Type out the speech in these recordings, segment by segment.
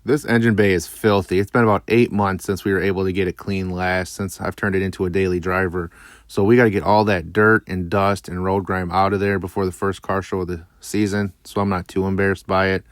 This engine bay is filthy. It's been about 8 months since we were able to get it clean last, since I've turned it into a daily driver. So we got to get all that dirt and dust and road grime out of there before the first car show of the season, so I'm not too embarrassed by it.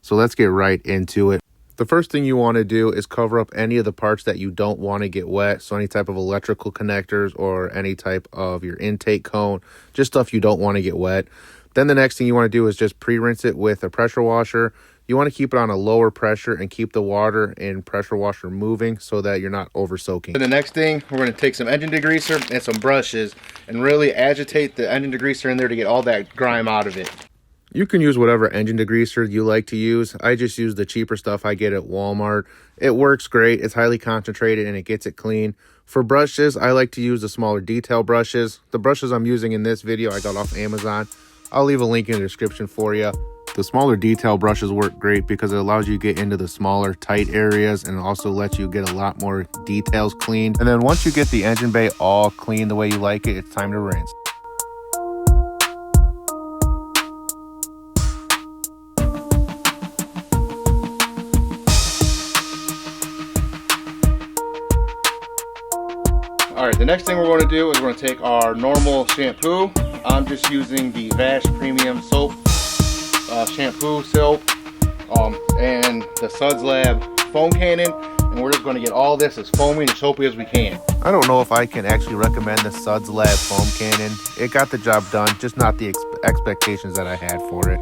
So let's get right into it. The first thing you want to do is cover up any of the parts that you don't want to get wet. So any type of electrical connectors or any type of your intake cone, just stuff you don't want to get wet. Then the next thing you want to do is just pre-rinse it with a pressure washer. You want to keep it on a lower pressure and keep the water and pressure washer moving so that you're not over soaking. And the next thing, we're going to take some engine degreaser and some brushes and really agitate the engine degreaser in there to get all that grime out of it. You can use whatever engine degreaser you like to use. I just use the cheaper stuff I get at Walmart. It works great. It's highly concentrated and it gets it clean. For brushes, I like to use the smaller detail brushes. The brushes I'm using in this video I got off Amazon. I'll leave a link in the description for you. The smaller detail brushes work great because it allows you to get into the smaller tight areas and also lets you get a lot more details cleaned. And then once you get the engine bay all clean the way you like it, it's time to rinse. All right, the next thing we're going to do is we're going to take our normal shampoo. I'm just using the Vash Premium Soap shampoo soap and the Suds Lab foam cannon, and we're just going to get all this as foamy and soapy as we can. I don't know if I can actually recommend the Suds Lab foam cannon. It got the job done, just not the expectations that I had for it.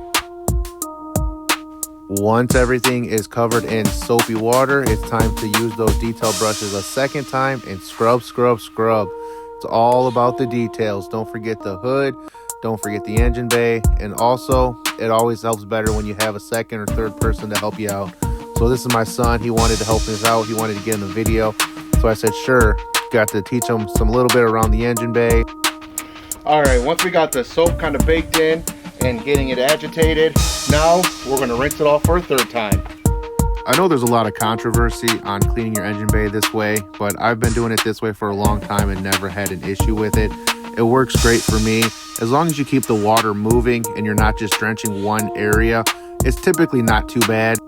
Once everything is covered in soapy water, it's time to use those detail brushes a second time and scrub, scrub, scrub. It's all about the details. Don't forget the hood. Don't forget the engine bay. And also, it always helps better when you have a second or third person to help you out. So this is my son. He wanted to help us out. He wanted to get in the video. So I said, sure. Got to teach him some little bit around the engine bay. All right, once we got the soap kind of baked in and getting it agitated, now we're going to rinse it off for a third time. I know there's a lot of controversy on cleaning your engine bay this way, but I've been doing it this way for a long time and never had an issue with it. It works great for me. As long as you keep the water moving and you're not just drenching one area, it's typically not too bad.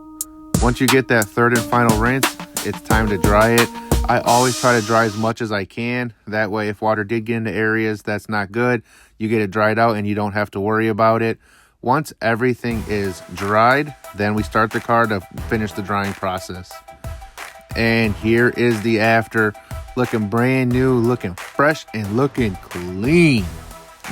Once you get that third and final rinse, it's time to dry it. I always try to dry as much as I can. That way, if water did get into areas that's not good, you get it dried out and you don't have to worry about it. Once everything is dried, then we start the car to finish the drying process. And here is the after, looking brand new, looking fresh, and looking clean.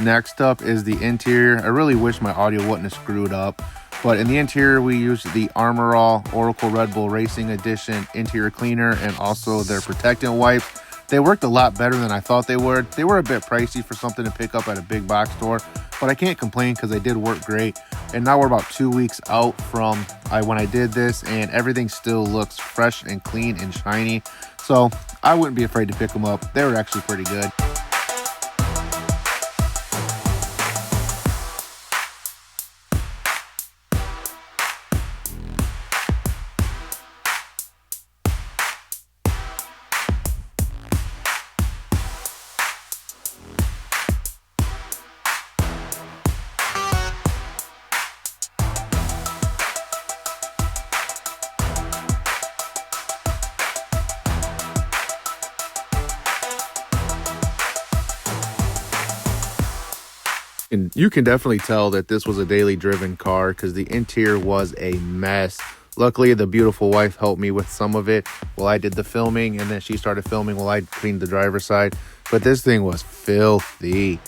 Next up is the interior. I really wish my audio wouldn't have screwed up, but in the interior we used the Armor All Oracle Red Bull Racing Edition interior cleaner and also their protectant wipes. They worked a lot better than I thought they would. They were a bit pricey for something to pick up at a big box store, but I can't complain because they did work great. And now we're about 2 weeks out from when I did this, and everything still looks fresh and clean and shiny. So I wouldn't be afraid to pick them up. They were actually pretty good. And you can definitely tell that this was a daily driven car because the interior was a mess. Luckily, the beautiful wife helped me with some of it while I did the filming, and then she started filming while I cleaned the driver's side. But this thing was filthy.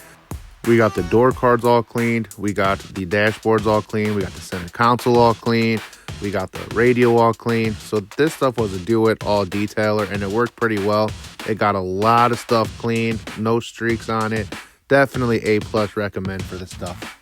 We got the door cards all cleaned. We got the dashboards all clean. We got the center console all clean. We got the radio all clean. So this stuff was a do-it-all detailer, and it worked pretty well. It got a lot of stuff clean, no streaks on it. Definitely A+ recommend for this stuff.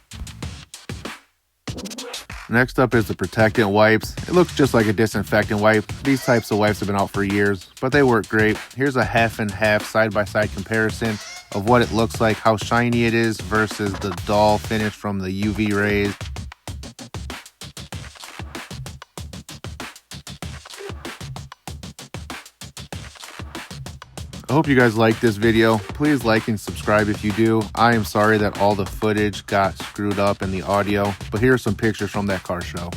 Next up is the protectant wipes. It looks just like a disinfectant wipe. These types of wipes have been out for years, but they work great. Here's a half and half side-by-side comparison of what it looks like, how shiny it is versus the dull finish from the UV rays. I hope you guys like this video. Please like and subscribe if you do. I am sorry that all the footage got screwed up in the audio, but here are some pictures from that car show.